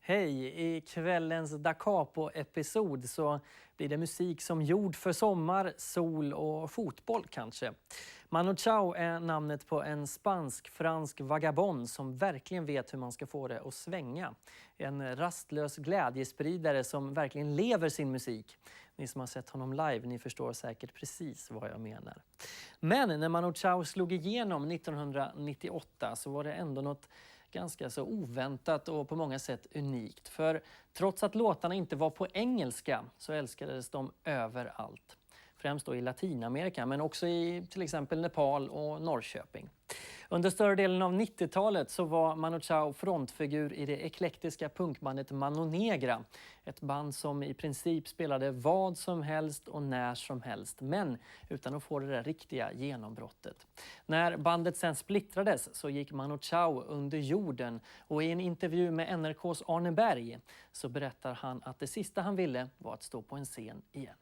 Hej! I kvällens da capo-episod så blir det musik som gjord för sommar, sol och fotboll kanske. Manu Chao är namnet på en spansk-fransk vagabond som verkligen vet hur man ska få det att svänga. En rastlös glädjespridare som verkligen lever sin musik. Ni som har sett honom live, ni förstår säkert precis vad jag menar. Men när Manu Chao slog igenom 1998 så var det ändå något ganska så oväntat och på många sätt unikt. För trots att låtarna inte var på engelska så älskades de överallt. Främst då i Latinamerika men också i till exempel Nepal och Norrköping. Under större delen av 90-talet så var Manu Chao frontfigur i det eklektiska punkbandet Mano Negra. Ett band som i princip spelade vad som helst och när som helst, men utan att få det där riktiga genombrottet. När bandet sen splittrades så gick Manu Chao under jorden och i en intervju med NRKs Arne Berg så berättar han att det sista han ville var att stå på en scen igen.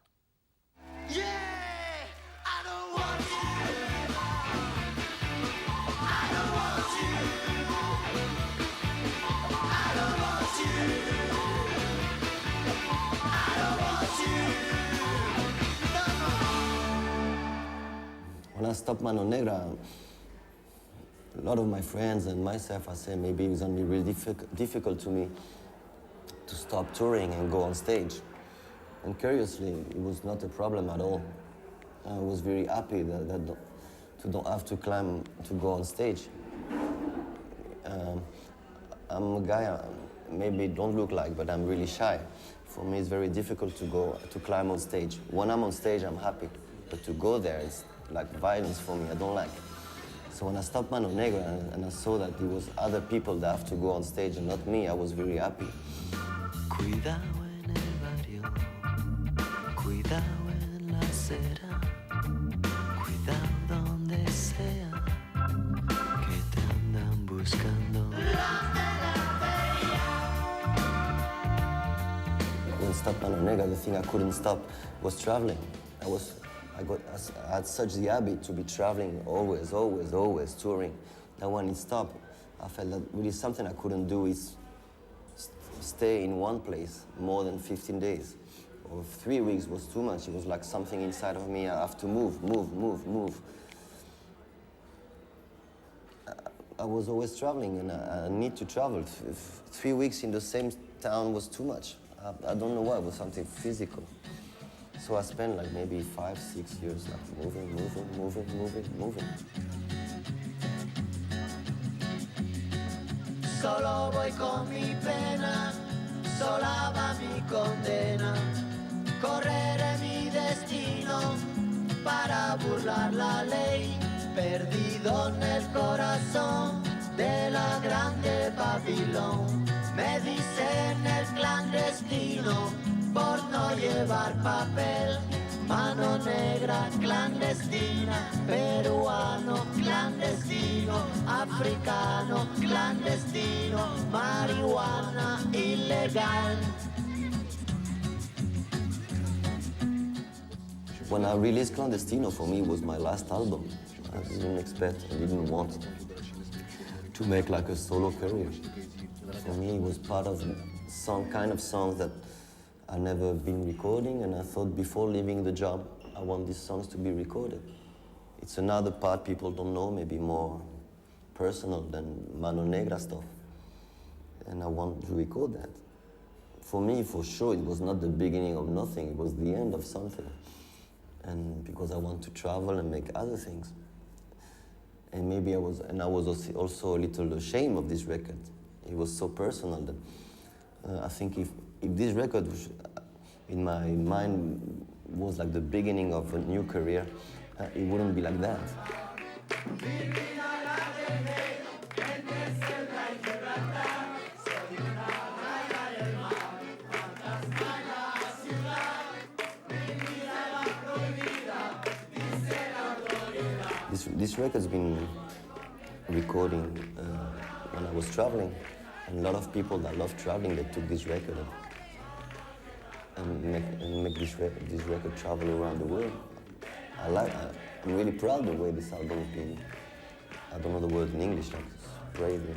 When I stopped Mano Negra, a lot of my friends and myself, I said maybe it was going to be really difficult to me to stop touring and go on stage. And curiously, it was not a problem at all. I was very happy to don't have to climb to go on stage. I'm a guy maybe don't look like, but I'm really shy. For me, it's very difficult to climb on stage. When I'm on stage, I'm happy, but to go there, it's like violence for me. I don't like. So when I stopped Mano Negra and I saw that it was other people that have to go on stage and not me, I was very happy. Cuidado en el barrio, cuidado en la acera, cuidado donde sea, que te andan buscando. When I stopped Mano Negra, the thing I couldn't stop was traveling. I had such the habit to be traveling always, touring. That when it stopped, I felt that really something I couldn't do is stay in one place more than 15 days. Or 3 weeks was too much. It was like something inside of me. I have to move. I was always traveling and I need to travel. 3 weeks in the same town was too much. I don't know why, it was something physical. So I spent like maybe 5-6 years like moving. Solo voy con mi pena, sola va mi condena. Correré mi destino para burlar la ley. Perdido en el corazón de la grande Babilón. Me dicen el clandestino por no llevar papel. Mano negra clandestina, peruano clandestino, africano clandestino, marihuana ilegal. When I released Clandestino, for me, it was my last album. I didn't expect, I didn't want to make like a solo career. For me, it was part of some kind of songs that I never been recording, and I thought before leaving the job, I want these songs to be recorded. It's another part people don't know, maybe more personal than Mano Negra stuff. And I want to record that. For me, for sure, it was not the beginning of nothing, it was the end of something. And because I want to travel and make other things. And maybe I was also a little ashamed of this record. It was so personal that I think if this record was, in my mind was like the beginning of a new career, it wouldn't be like that. This record's been recording when I was traveling, and a lot of people that love traveling, they took this record and make this record travel around the world. I'm really proud of the way this album has been. I don't know the word in English, like it's crazy.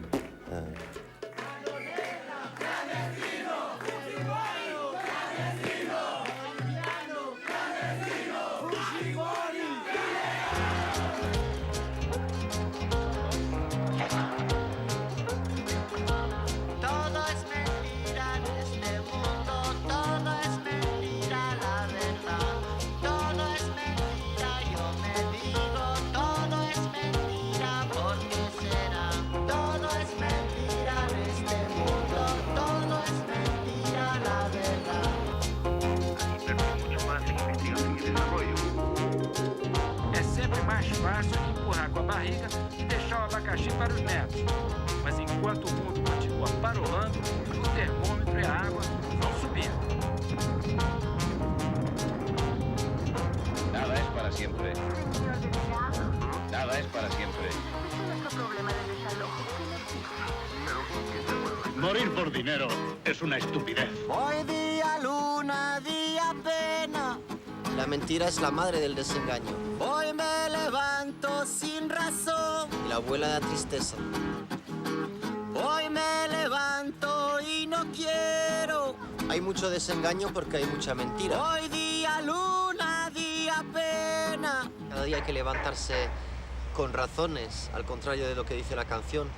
E deixar o abacaxi para os netos. Mas enquanto o mundo continua parolando, o termômetro e a água vão subir. Nada es para siempre. Nada es para siempre. Morir por dinero es una estupidez. Hoy día luna, día pena. La mentira es la madre del desengaño. Hoy me levanto sin razón y la abuela da tristeza. Hoy me levanto y no quiero. Hay mucho desengaño porque hay mucha mentira. Hoy día luna, día pena. Cada día hay que levantarse con razones, al contrario de lo que dice la canción.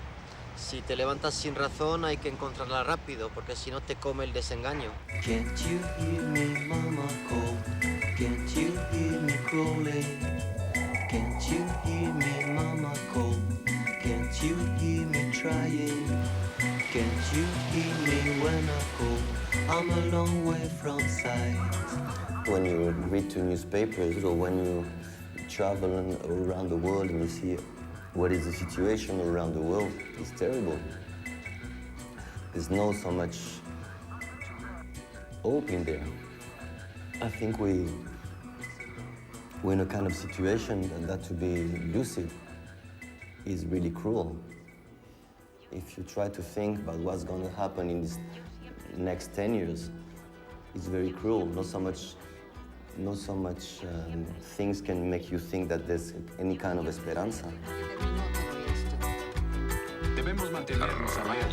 Si te levantas sin razón hay que encontrarla rápido, porque si no te come el desengaño. Can't you hear me, mama call? Can't you hear me crawling? Can't you hear me, mama call? Can't you hear me trying? Can't you hear me when I call? I'm a long way from sight. When you read two newspapers or when you travel around the world and you see what is the situation around the world, it's terrible. There's no so much hope in there. I think we're in a kind of situation that to be lucid is really cruel. If you try to think about what's going to happen in this next 10 years, it's very cruel. Not so much things can make you think that there's any kind of esperanza. Debemos mantenernos alerta.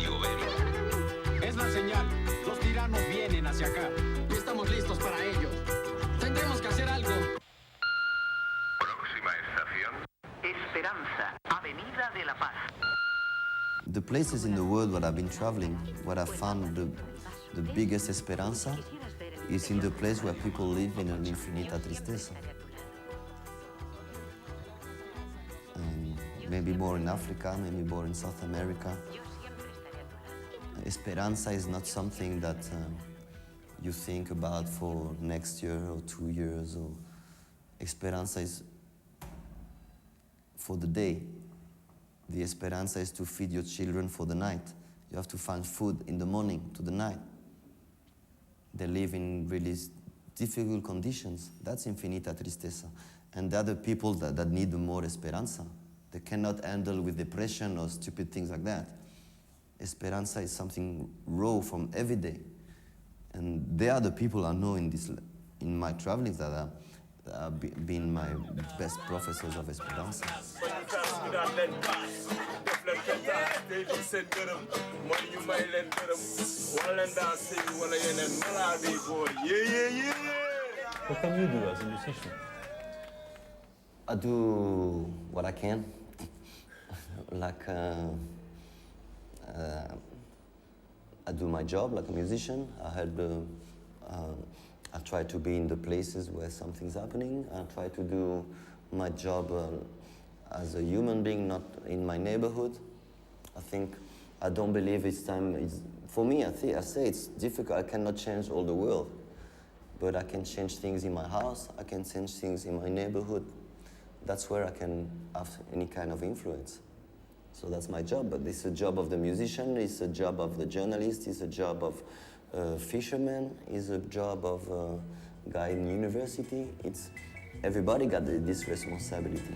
Es la señal. Los tiranos vienen hacia acá. Y estamos listos para ello. Tendremos que hacer algo. Próxima estación. Esperanza, Avenida de la Paz. The places in the world where I've been traveling, where I found the biggest esperanza is in the place where people live in an infinita tristeza. Maybe more in Africa, maybe more in South America. Esperanza is not something that you think about for next year or 2 years. Or Esperanza is for the day. The esperanza is to feed your children for the night. You have to find food in the morning to the night. They live in really difficult conditions. That's infinita tristeza. And the other people that need more esperanza. They cannot handle with depression or stupid things like that. Esperanza is something raw from every day. And they are the people I know in my travels that have been my best professors of esperanza. What can you do as a musician? I do what I can. Like, I do my job like a musician. I try to be in the places where something's happening. I try to do my job as a human being, not in my neighborhood. I don't believe it's time. For me, I say it's difficult. I cannot change all the world, but I can change things in my house. I can change things in my neighborhood. That's where I can have any kind of influence. So that's my job, but it's a job of the musician, it's a job of the journalist, it's a job of fisherman, it's a job of a guy in university. Everybody got this responsibility.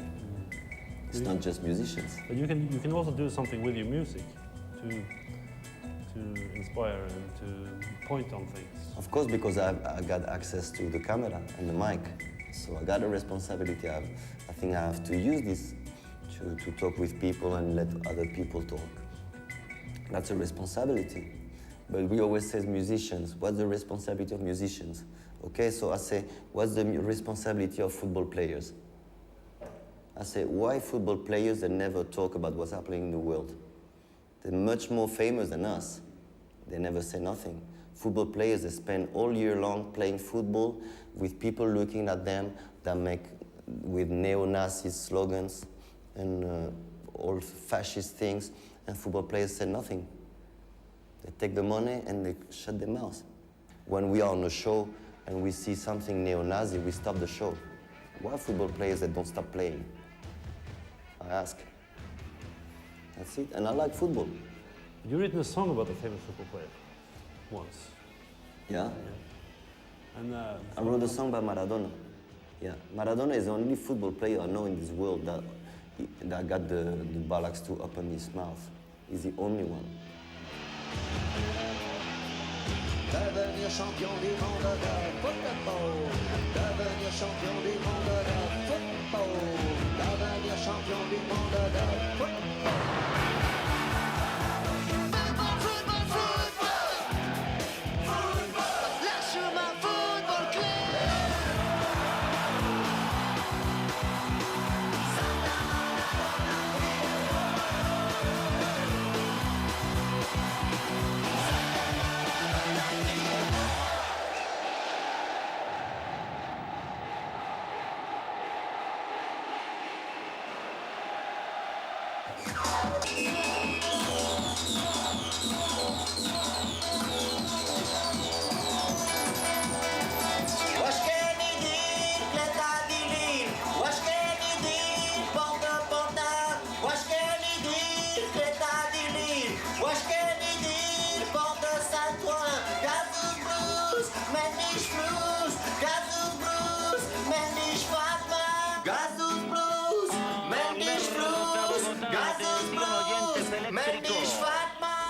It's not just musicians. But you can also do something with your music to inspire and to point on things. Of course, because I got access to the camera and the mic, so I got a responsibility. I think I have to use this to talk with people and let other people talk. That's a responsibility. But we always say musicians, what's the responsibility of musicians? Okay, so I say, what's the responsibility of football players? I say, why football players that never talk about what's happening in the world? They're much more famous than us. They never say nothing. Football players, they spend all year long playing football with people looking at them that make with neo-Nazi slogans and all fascist things, and football players say nothing. They take the money and they shut their mouths. When we are on a show and we see something neo-Nazi, we stop the show. Why football players that don't stop playing? I ask. That's it, and I like football. You've written a song about a famous football player once. Yeah? And I wrote a song by Maradona. Yeah, Maradona is the only football player I know in this world that got the bollocks to open his mouth. He's the only one. Devenir champion du monde de football. Devenir champion du monde de football. Devenir champion du monde de football.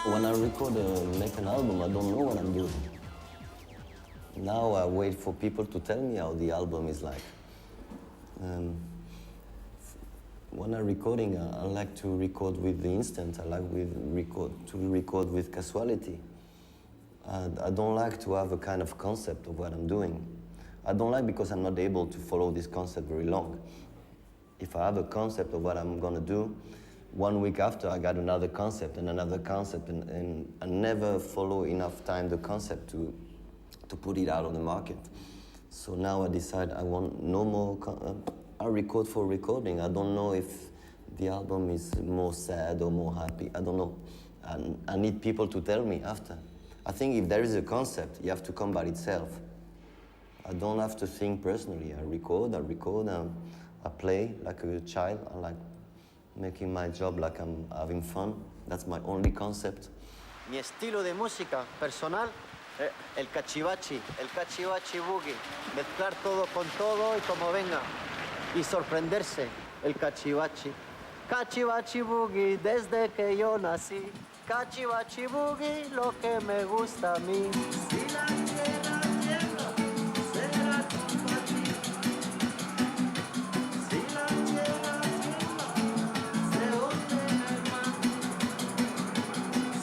When I record make an album, I don't know what I'm doing. Now I wait for people to tell me how the album is like. When I'm recording, I like to record with the instant. I like to record with casuality. I don't like to have a kind of concept of what I'm doing. I don't like because I'm not able to follow this concept very long. If I have a concept of what I'm gonna do, 1 week after I got another concept and another concept, and I never follow enough time the concept to put it out on the market. So now I decide I want no more, I record for recording. I don't know if the album is more sad or more happy, I don't know. I need people to tell me after. I think if there is a concept, you have to come by itself. I don't have to think personally. I record, I play like a child. I like making my job like I'm having fun. That's my only concept. Mi estilo de música personal, el cachivachi boogie. Mezclar todo con todo y como venga. Y sorprenderse, el cachivachi. Cachivachi boogie desde que yo nací. Cachivachi boogie, lo que me gusta a mí. Si la tierra será compartida. Si la tierra se hunde en el mar.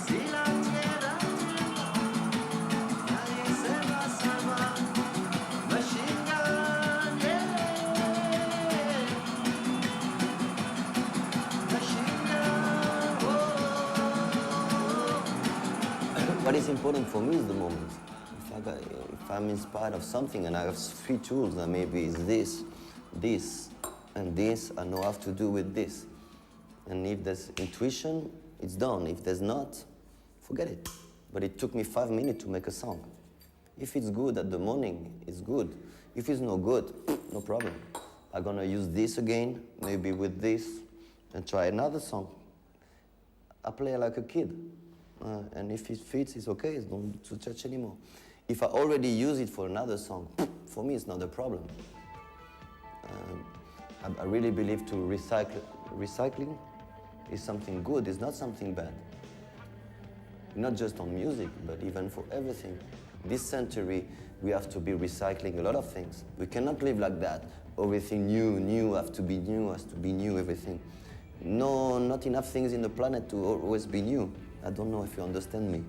Si la tierra nadie se va a salvar. Machine gun, yeah. Machine gun, oh. What is important for me is the moment. If I'm inspired of something and I have 3 tools, then maybe it's this, and this, I know I have to do with this. And if there's intuition, it's done. If there's not, forget it. But it took me 5 minutes to make a song. If it's good at the morning, it's good. If it's not good, no problem. I'm gonna use this again, maybe with this, and try another song. I play like a kid. And if it fits, it's okay, it's don't to touch anymore. If I already use it for another song, for me it's not a problem. I really believe to recycling is something good, it's not something bad. Not just on music, but even for everything. This century, we have to be recycling a lot of things. We cannot live like that. Everything new, has to be new, everything. No, not enough things in the planet to always be new. I don't know if you understand me.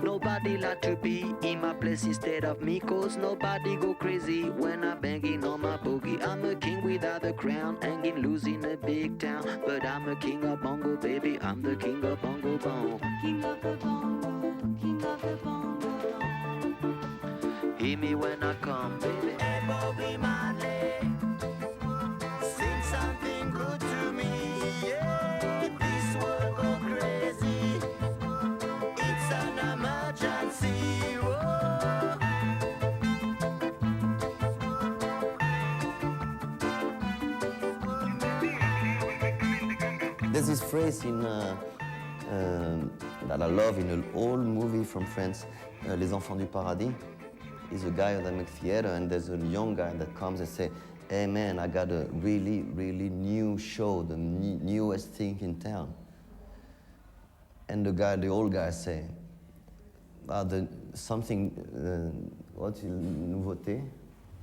Nobody like to be in my place instead of me, cause nobody go crazy when I'm banging on my boogie. I'm a king without a crown, hanging loose in a big town, but I'm a king of bongo, baby, I'm the king of bongo bong. King of the bongo, king of the bongo bong. Hear me when I come, baby. Hey, Bobby Marley, sing something good to me, yeah. This world go crazy, it's an emergency. There's this phrase that I love in an old movie from France, Les Enfants du Paradis. He's a guy that makes theater, and there's a young guy that comes and says, hey man, I got a really, really new show, the newest thing in town. And the old guy say, something, what's nouveauté?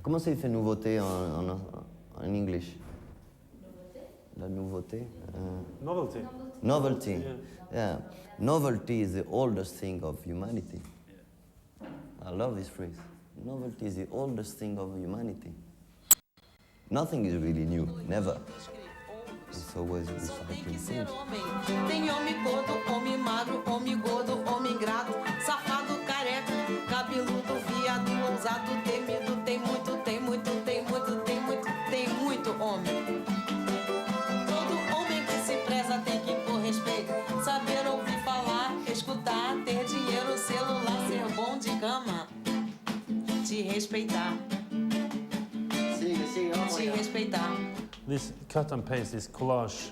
Comment ça fait nouveauté en English? La nouveauté? Novelty. Novelty. Yeah. Novelty is the oldest thing of humanity. Yeah. I love this phrase. Novelty is the oldest thing of humanity. Nothing is really new, never. It's always recycling things. Tem homem gordo, homem magro, homem gordo, homem ingrato, safado, careca, cabeludo, viado, ousado, temido, tem muito homem. Todo homem que se preza tem que impor respeito, saber ouvir falar, escutar, ter dinheiro, celular, ser bom de cama, te respeitar. Te respeitar. This cut and paste, this collage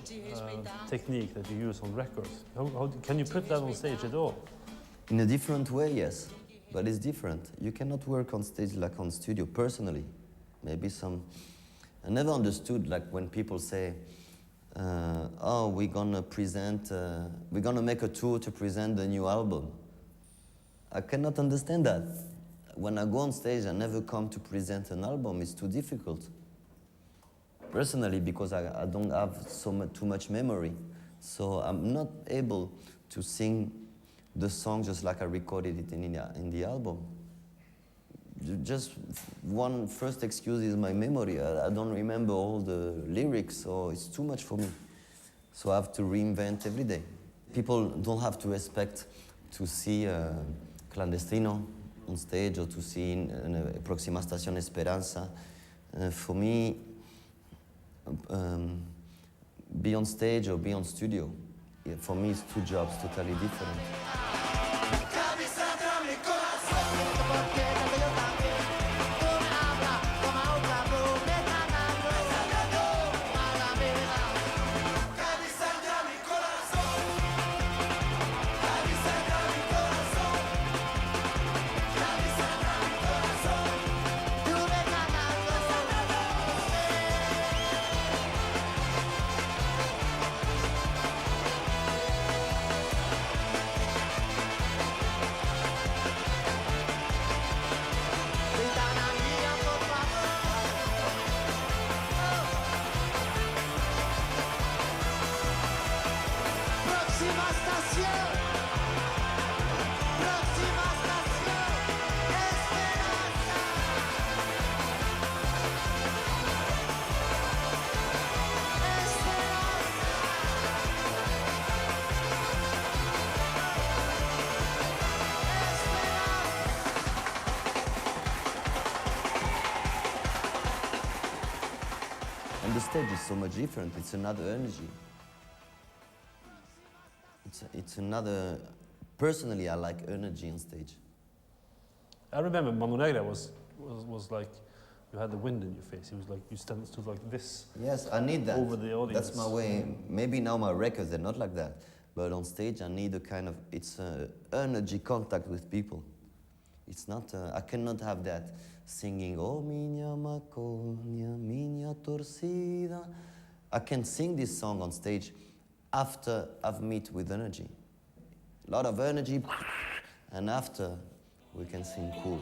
technique that you use on records, how can you put that on stage at all? In a different way, yes, but it's different. You cannot work on stage like on studio, personally. Maybe I never understood, like when people say, oh, we're gonna make a tour to present the new album. I cannot understand that. When I go on stage, I never come to present an album, it's too difficult. Personally, because I don't have too much memory. So I'm not able to sing the song just like I recorded it in the album. Just one first excuse is my memory. I don't remember all the lyrics, so it's too much for me. So I have to reinvent every day. People don't have to expect to see Clandestino on stage or to see in Próxima Estación Esperanza. For me, be on stage or be on studio. Yeah, for me, it's two jobs totally different. stage is so much different. It's another energy. It's another. Personally, I like energy on stage. I remember Manu Chao was like, you had the wind in your face. It was like you stood like this. Yes, I need that. Over the audience. That's my way. Maybe now my records are not like that, but on stage I need a kind of, it's energy contact with people. It's not, I cannot have that singing, oh minha maconha, minha torcida. I can sing this song on stage after I've met with energy. A lot of energy, and after we can sing cool.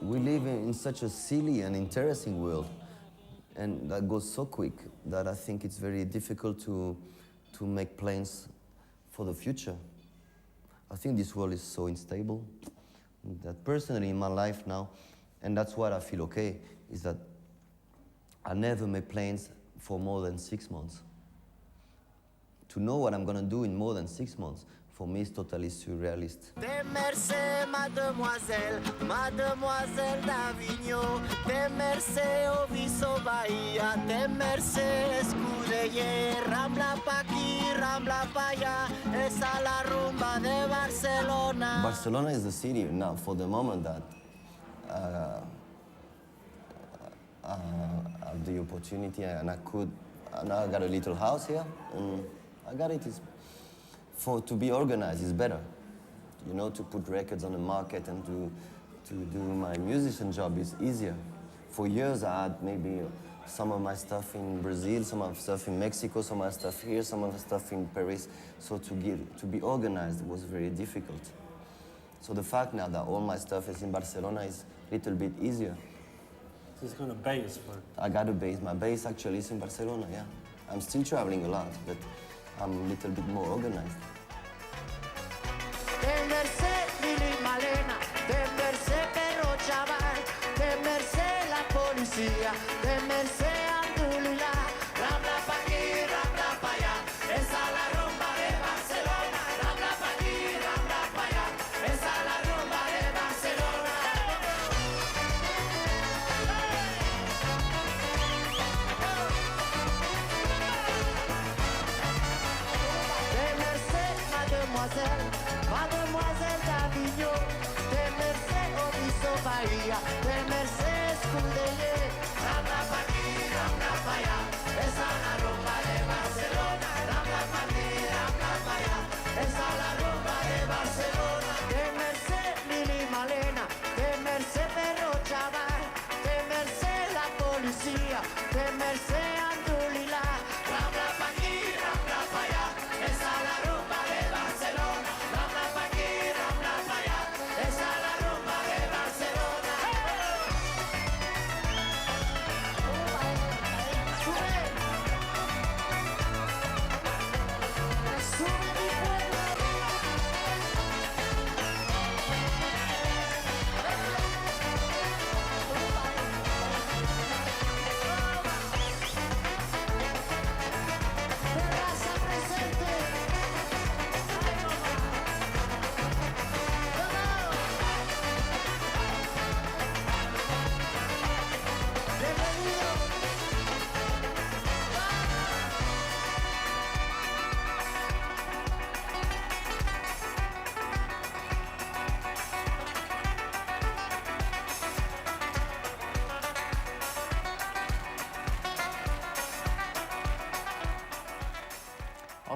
We live in such a silly and interesting world, and that goes so quick that I think it's very difficult to make plans for the future. I think this world is so unstable that personally in my life now, and that's what I feel okay, is that I never make plans for more than 6 months. To know what I'm gonna do in more than 6 months, for me, is totally surrealist. Te mercé, mademoiselle, mademoiselle d'Avignon. Te mercé, Oviso Bahia. Te mercé, Escudella. Rambla pa' aquí, rambla pa' allá. Esa la rumba de Barcelona. Barcelona is the city now, for the moment, that I have the opportunity, and I got a little house here, and I got it. To be organized is better, you know, to put records on the market and to do my musician job is easier. For years I had maybe some of my stuff in Brazil, some of my stuff in Mexico, some of my stuff here, some of the stuff in Paris. So to be organized was very difficult. So the fact now that all my stuff is in Barcelona is a little bit easier. So it's kind of base for... I got a base. My base actually is in Barcelona, yeah. I'm still traveling a lot, but I'm a little bit more organized. Te mercé, Lili Malena. Te mercé, perro chaval. Te mercé, la policía. Te mercé, Andulila. Rambla pa' aquí, rambla pa' allá. Esa la rumba de Barcelona. Rambla pa' aquí, rambla pa' allá. Esa la rumba de Barcelona. Te mercé, mademoiselle, mademoiselle d'Avignon. Te mercé, Oviso Bahia. Te mercé, Escudella. Rambla pa' aquí, rambla pa' allá. Esa la rumba de Barcelona. Rambla pa' aquí, rambla pa' allá. Esa la rumba de Barcelona. Te mercé, Lili Malena. Te mercé, perro chaval. Te mercé, la policía. Te mercé, Andulila. Rambla pa' aquí, rambla pa' allá. Esa la rumba de Barcelona. Rambla pa' aquí,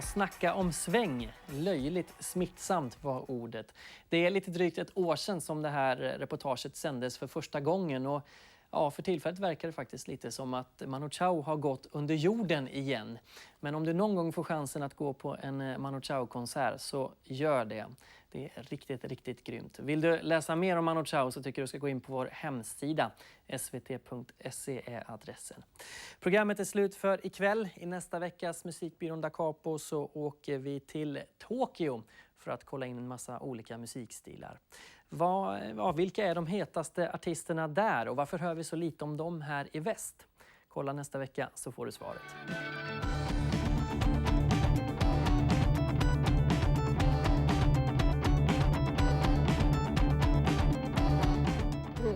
Ja, snacka om sväng. Löjligt smittsamt var ordet. Det är lite drygt ett år sedan som det här reportaget sändes för första gången. Och ja, för tillfället verkar det faktiskt lite som att Manu Chao har gått under jorden igen. Men om du någon gång får chansen att gå på en Manu Chao-konsert så gör det. Det är riktigt, riktigt grymt. Vill du läsa mer om Manu Chao så tycker du ska gå in på vår hemsida. svt.se är adressen. Programmet är slut för ikväll. I nästa veckas Musikbyrån da capo så åker vi till Tokyo för att kolla in en massa olika musikstilar. Vilka är de hetaste artisterna där och varför hör vi så lite om dem här i väst? Kolla nästa vecka så får du svaret.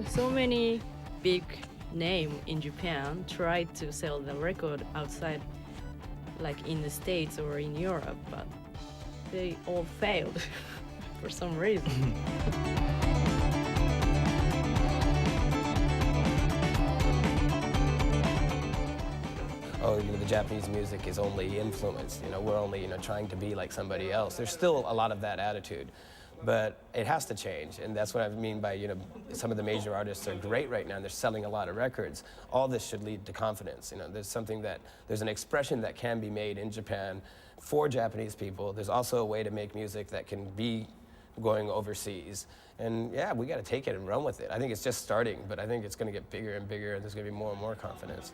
So many big names in Japan tried to sell the record outside, like in the States or in Europe, but they all failed for some reason. The Japanese music is only influenced. We're only trying to be like somebody else. There's still a lot of that attitude. But it has to change, and that's what I mean by, some of the major artists are great right now, and they're selling a lot of records. All this should lead to confidence. There's an expression that can be made in Japan for Japanese people. There's also a way to make music that can be going overseas. And yeah, we got to take it and run with it. I think it's just starting, but I think it's going to get bigger and bigger, and there's going to be more and more confidence.